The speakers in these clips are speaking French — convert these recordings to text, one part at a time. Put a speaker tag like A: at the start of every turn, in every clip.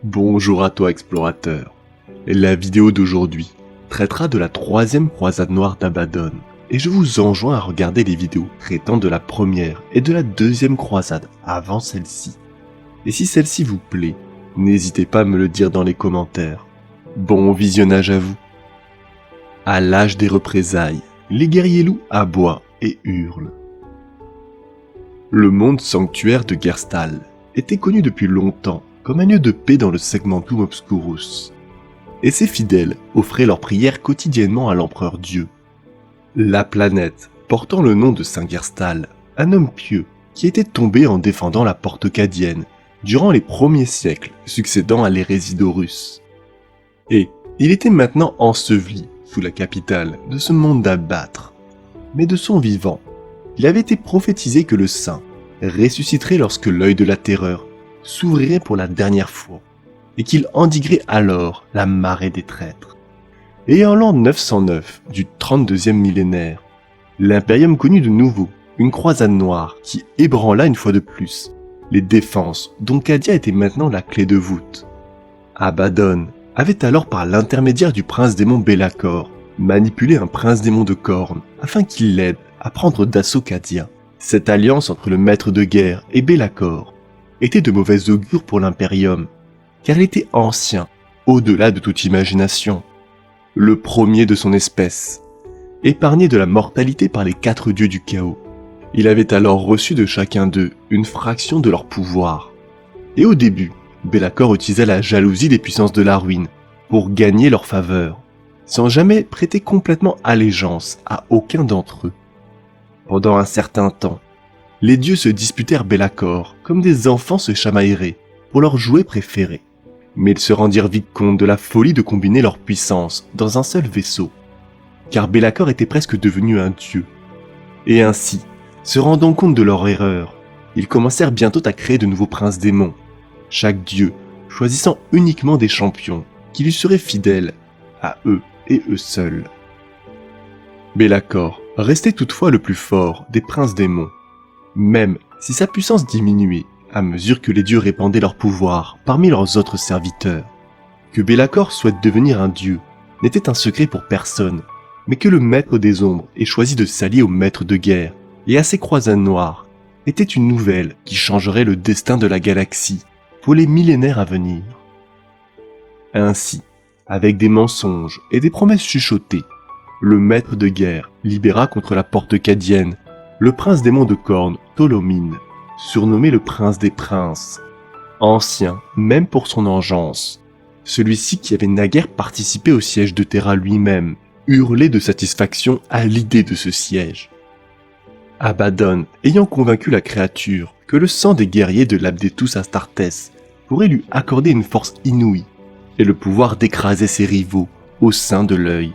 A: Bonjour à toi explorateur. La vidéo d'aujourd'hui traitera de la troisième croisade noire d'Abaddon, et je vous enjoins à regarder les vidéos traitant de la première et de la deuxième croisade avant celle-ci. Et si celle-ci vous plaît, n'hésitez pas à me le dire dans les commentaires. Bon visionnage à vous. À l'âge des représailles, les guerriers loups aboient et hurlent. Le monde sanctuaire de Gerstal était connu depuis longtemps comme un lieu de paix dans le Segmentum Obscurus, et ses fidèles offraient leurs prières quotidiennement à l'empereur Dieu. La planète portant le nom de Saint Gerstal, un homme pieux qui était tombé en défendant la porte cadienne durant les premiers siècles succédant à l'hérésie d'Horus. Et il était maintenant enseveli sous la capitale de ce monde d'abattre. Mais de son vivant, il avait été prophétisé que le saint ressusciterait lorsque l'œil de la terreur s'ouvrirait pour la dernière fois, et qu'il endiguerait alors la marée des traîtres. Et en l'an 909 du 32e millénaire, l'Imperium connut de nouveau une croisade noire qui ébranla une fois de plus les défenses dont Cadia était maintenant la clé de voûte. Abaddon avait alors par l'intermédiaire du prince démon Be'lakor manipulé un prince démon de corne afin qu'il l'aide à prendre d'assaut Cadia. Cette alliance entre le maître de guerre et Be'lakor était de mauvais augure pour l'Imperium, car il était ancien, au-delà de toute imagination, le premier de son espèce, épargné de la mortalité par les 4 dieux du chaos. Il avait alors reçu de chacun d'eux une fraction de leur pouvoir. Et au début, Be'lakor utilisait la jalousie des puissances de la ruine pour gagner leur faveur, sans jamais prêter complètement allégeance à aucun d'entre eux. Pendant un certain temps, les dieux se disputèrent Be'lakor comme des enfants se chamailleraient pour leur jouet préféré. Mais ils se rendirent vite compte de la folie de combiner leurs puissances dans un seul vaisseau, car Be'lakor était presque devenu un dieu. Et ainsi, se rendant compte de leur erreur, ils commencèrent bientôt à créer de nouveaux princes démons, chaque dieu choisissant uniquement des champions qui lui seraient fidèles à eux et eux seuls. Be'lakor restait toutefois le plus fort des princes démons, même si sa puissance diminuait à mesure que les dieux répandaient leur pouvoir parmi leurs autres serviteurs. Que Be'lakor souhaite devenir un dieu n'était un secret pour personne, mais que le maître des ombres ait choisi de s'allier au maître de guerre et à ses croisades noires était une nouvelle qui changerait le destin de la galaxie pour les millénaires à venir. Ainsi, avec des mensonges et des promesses chuchotées, le maître de guerre libéra contre la porte cadienne le prince démon de corne Tholomine, surnommé le prince des princes, ancien même pour son engeance. Celui-ci qui avait naguère participé au siège de Terra lui-même, hurlait de satisfaction à l'idée de ce siège. Abaddon ayant convaincu la créature que le sang des guerriers de l'Abdetus Astartes pourrait lui accorder une force inouïe et le pouvoir d'écraser ses rivaux au sein de l'œil.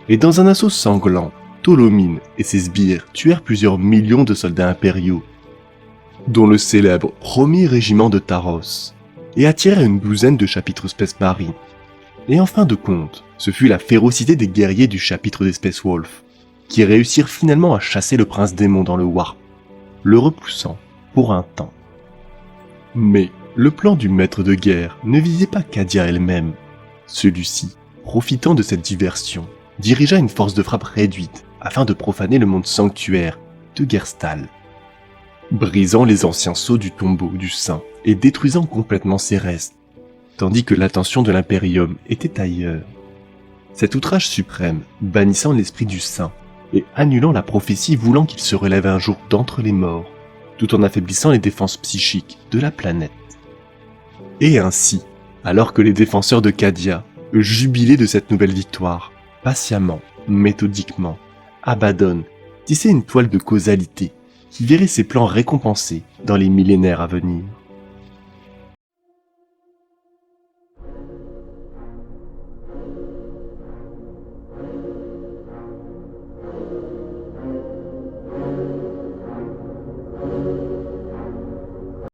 A: Et dans un assaut sanglant, Tholomine et ses sbires tuèrent plusieurs millions de soldats impériaux, dont le célèbre premier régiment de Taros, et attirèrent une douzaine de chapitres Space Marine. Et en fin de compte, ce fut la férocité des guerriers du chapitre des Space Wolf, qui réussirent finalement à chasser le prince démon dans le Warp, le repoussant pour un temps. Mais le plan du maître de guerre ne visait pas Cadia elle-même. Celui-ci, profitant de cette diversion, dirigea une force de frappe réduite afin de profaner le monde sanctuaire de Gerstal, brisant les anciens sceaux du tombeau du saint et détruisant complètement ses restes, tandis que l'attention de l'Imperium était ailleurs. Cet outrage suprême, bannissant l'esprit du saint et annulant la prophétie voulant qu'il se relève un jour d'entre les morts, tout en affaiblissant les défenses psychiques de la planète. Et ainsi, alors que les défenseurs de Cadia jubilaient de cette nouvelle victoire, patiemment, méthodiquement, Abaddon tissait une toile de causalité qui verrait ses plans récompensés dans les millénaires à venir.